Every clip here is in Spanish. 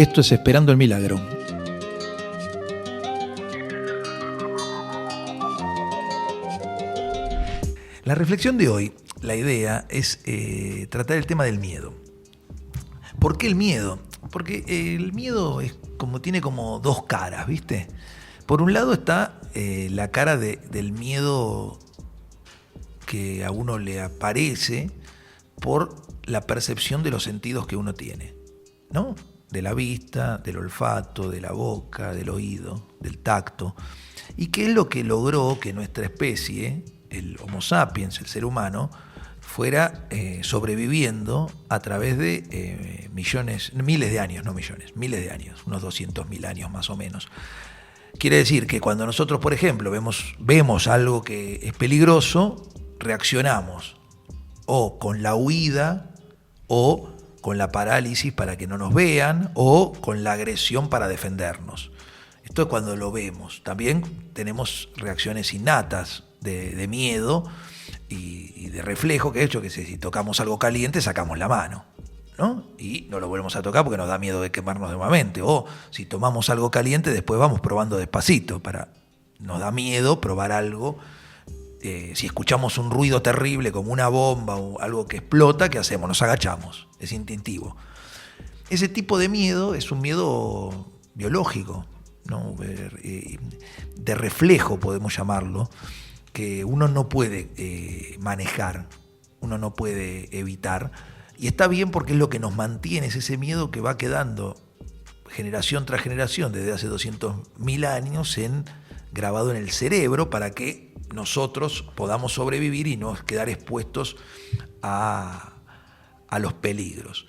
Esto es Esperando el Milagro. La reflexión de hoy, la idea es tratar el tema del miedo. ¿Por qué el miedo? Porque el miedo tiene como dos caras, ¿viste? Por un lado está la cara del miedo que a uno le aparece por la percepción de los sentidos que uno tiene, ¿no? De la vista, del olfato, de la boca, del oído, del tacto. ¿Y qué es lo que logró que nuestra especie, el Homo sapiens, el ser humano, fuera sobreviviendo a través de miles de años, no millones, miles de años, unos 200.000 años más o menos? Quiere decir que cuando nosotros, por ejemplo, vemos algo que es peligroso, reaccionamos o con la huida o con la parálisis para que no nos vean o con la agresión para defendernos. Esto es cuando lo vemos. También tenemos reacciones innatas de miedo y de reflejo, que de hecho que si tocamos algo caliente sacamos la mano, ¿no? Y no lo volvemos a tocar porque nos da miedo de quemarnos nuevamente. O si tomamos algo caliente después vamos probando despacito. Nos da miedo probar algo. Si escuchamos un ruido terrible como una bomba o algo que explota, ¿qué hacemos? Nos agachamos, es instintivo. Ese tipo de miedo es un miedo biológico, ¿no? De reflejo podemos llamarlo, que uno no puede manejar, uno no puede evitar, y está bien porque es lo que nos mantiene, es ese miedo que va quedando generación tras generación desde hace 200.000 años grabado en el cerebro para que nosotros podamos sobrevivir y no quedar expuestos a los peligros,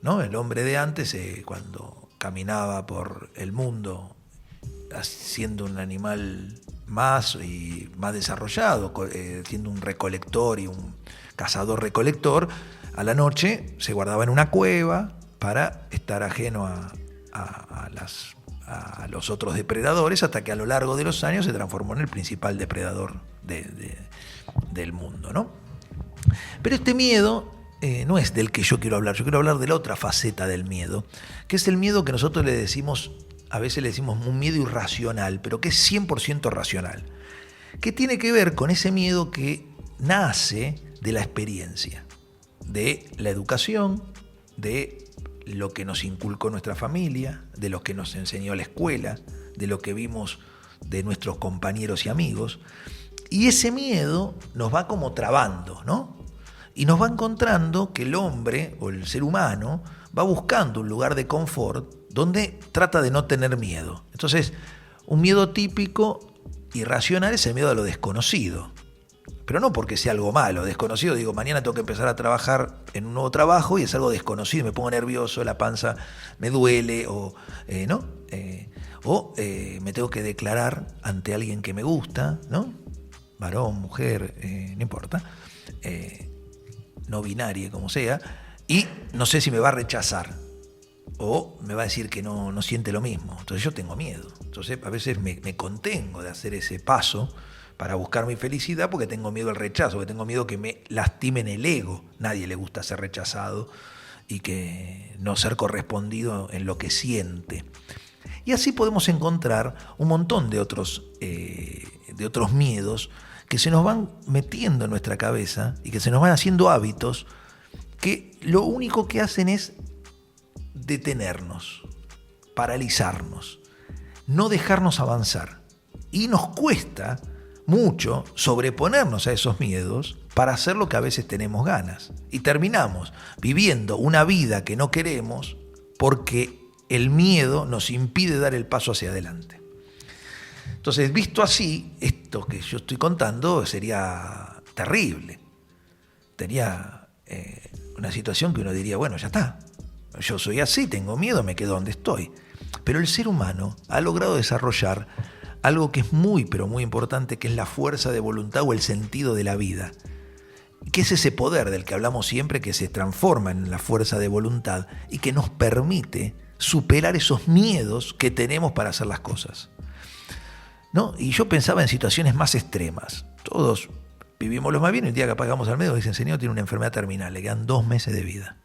¿no? El hombre de antes, cuando caminaba por el mundo siendo un animal más desarrollado, siendo un recolector y un cazador-recolector, a la noche se guardaba en una cueva para estar ajeno a los otros depredadores, hasta que a lo largo de los años se transformó en el principal depredador del mundo, ¿no? Pero este miedo no es del que yo quiero hablar de la otra faceta del miedo, que es el miedo que nosotros a veces le decimos un miedo irracional, pero que es 100% racional, que tiene que ver con ese miedo que nace de la experiencia, de la educación, de lo que nos inculcó nuestra familia, de lo que nos enseñó la escuela, de lo que vimos de nuestros compañeros y amigos. Y ese miedo nos va como trabando, ¿no? Y nos va encontrando que el hombre o el ser humano va buscando un lugar de confort donde trata de no tener miedo. Entonces, un miedo típico irracional es el miedo a lo desconocido. Pero no porque sea algo malo, desconocido, digo, mañana tengo que empezar a trabajar en un nuevo trabajo y es algo desconocido, me pongo nervioso, la panza me duele, ¿no? Me tengo que declarar ante alguien que me gusta, ¿no? Varón, mujer, no importa, no binaria, como sea, y no sé si me va a rechazar o me va a decir que no siente lo mismo. Entonces yo tengo miedo. Entonces a veces me contengo de hacer ese paso para buscar mi felicidad porque tengo miedo al rechazo, porque tengo miedo que me lastimen el ego. Nadie le gusta ser rechazado y que no ser correspondido en lo que siente. Y así podemos encontrar un montón de otros miedos que se nos van metiendo en nuestra cabeza y que se nos van haciendo hábitos que lo único que hacen es detenernos, paralizarnos, no dejarnos avanzar. Y nos cuesta mucho sobreponernos a esos miedos para hacer lo que a veces tenemos ganas. Y terminamos viviendo una vida que no queremos porque el miedo nos impide dar el paso hacia adelante. Entonces, visto así, esto que yo estoy contando sería terrible. Sería una situación que uno diría, bueno, ya está. Yo soy así, tengo miedo, me quedo donde estoy. Pero el ser humano ha logrado desarrollar algo que es muy, pero muy importante, que es la fuerza de voluntad o el sentido de la vida. Que es ese poder del que hablamos siempre, que se transforma en la fuerza de voluntad y que nos permite superar esos miedos que tenemos para hacer las cosas, ¿no? Y yo pensaba en situaciones más extremas. Todos vivimos los más bien, y un día que apagamos al médico y dicen, señor, tiene una enfermedad terminal, le quedan 2 meses de vida.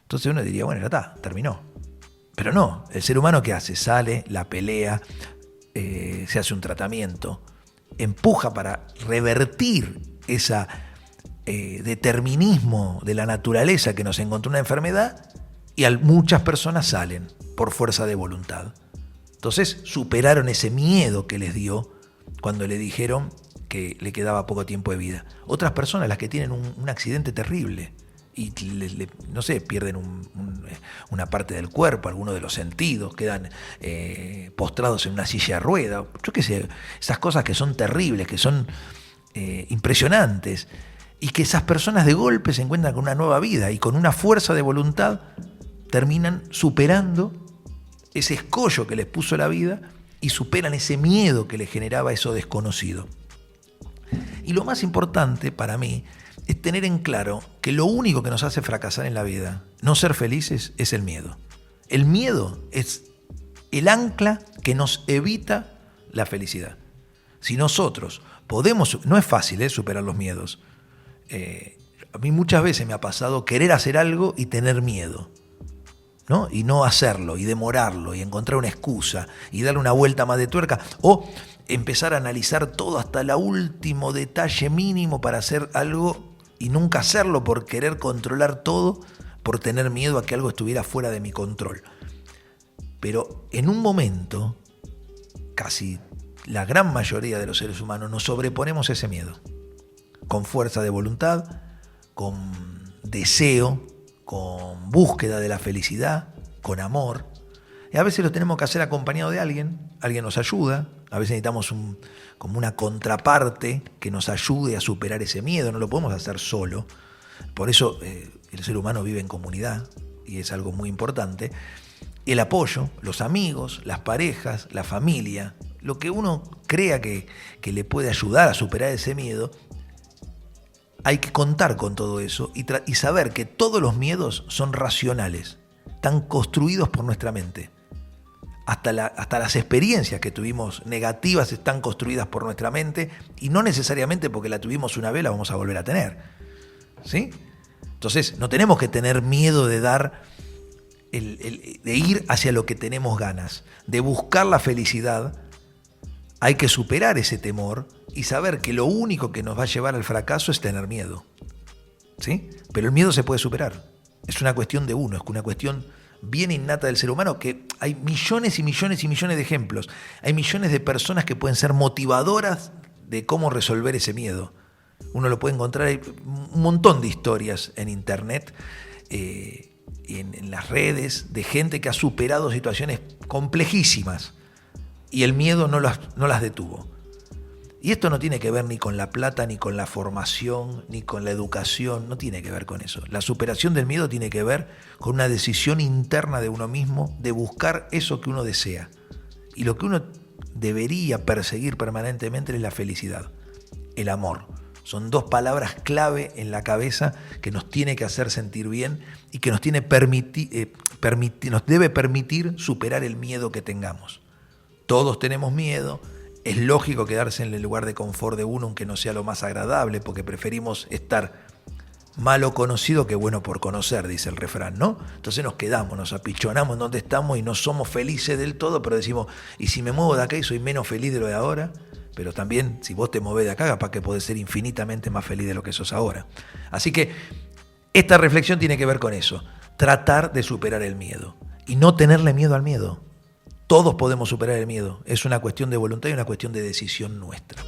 Entonces uno diría, bueno, ya está, terminó. Pero no, el ser humano ¿qué hace? Sale, la pelea, se hace un tratamiento, empuja para revertir ese determinismo de la naturaleza que nos encontró una enfermedad, y muchas personas salen por fuerza de voluntad. Entonces superaron ese miedo que les dio cuando le dijeron que le quedaba poco tiempo de vida. Otras personas, las que tienen un accidente terrible y no sé, pierden una parte del cuerpo, alguno de los sentidos, quedan postrados en una silla de ruedas, yo qué sé, esas cosas que son terribles, que son impresionantes, y que esas personas de golpe se encuentran con una nueva vida y con una fuerza de voluntad terminan superando ese escollo que les puso la vida y superan ese miedo que les generaba eso desconocido. Y lo más importante para mí es tener en claro que lo único que nos hace fracasar en la vida, no ser felices, es el miedo. El miedo es el ancla que nos evita la felicidad. Si nosotros podemos, no es fácil superar los miedos. A mí muchas veces me ha pasado querer hacer algo y tener miedo, ¿no? Y no hacerlo, y demorarlo, y encontrar una excusa, y darle una vuelta más de tuerca, o empezar a analizar todo hasta el último detalle mínimo para hacer algo y nunca hacerlo por querer controlar todo, por tener miedo a que algo estuviera fuera de mi control. Pero en un momento, casi la gran mayoría de los seres humanos nos sobreponemos a ese miedo, con fuerza de voluntad, con deseo, con búsqueda de la felicidad, con amor. Y a veces lo tenemos que hacer acompañado de alguien nos ayuda, a veces necesitamos como una contraparte que nos ayude a superar ese miedo, no lo podemos hacer solo. Por eso el ser humano vive en comunidad, y es algo muy importante. El apoyo, los amigos, las parejas, la familia, lo que uno crea que le puede ayudar a superar ese miedo, hay que contar con todo eso y saber que todos los miedos son racionales, están construidos por nuestra mente. Hasta las experiencias que tuvimos negativas están construidas por nuestra mente, y no necesariamente porque la tuvimos una vez la vamos a volver a tener, ¿sí? Entonces no tenemos que tener miedo de de ir hacia lo que tenemos ganas, de buscar la felicidad. Hay que superar ese temor y saber que lo único que nos va a llevar al fracaso es tener miedo, ¿sí? Pero el miedo se puede superar. Es una cuestión de uno, es una cuestión bien innata del ser humano, que hay millones y millones y millones de ejemplos. Hay millones de personas que pueden ser motivadoras de cómo resolver ese miedo. Uno lo puede encontrar, hay un montón de historias en internet, en las redes, de gente que ha superado situaciones complejísimas y el miedo no las detuvo. Y esto no tiene que ver ni con la plata, ni con la formación, ni con la educación, no tiene que ver con eso. La superación del miedo tiene que ver con una decisión interna de uno mismo de buscar eso que uno desea. Y lo que uno debería perseguir permanentemente es la felicidad, el amor. Son dos palabras clave en la cabeza que nos tiene que hacer sentir bien y que nos debe permitir superar el miedo que tengamos. Todos tenemos miedo. Es lógico quedarse en el lugar de confort de uno, aunque no sea lo más agradable, porque preferimos estar malo conocido que bueno por conocer, dice el refrán, ¿no? Entonces nos quedamos, nos apichonamos en donde estamos y no somos felices del todo, pero decimos, ¿y si me muevo de acá y soy menos feliz de lo de ahora? Pero también, si vos te movés de acá, capaz que podés ser infinitamente más feliz de lo que sos ahora. Así que esta reflexión tiene que ver con eso, tratar de superar el miedo y no tenerle miedo al miedo. Todos podemos superar el miedo, es una cuestión de voluntad y una cuestión de decisión nuestra.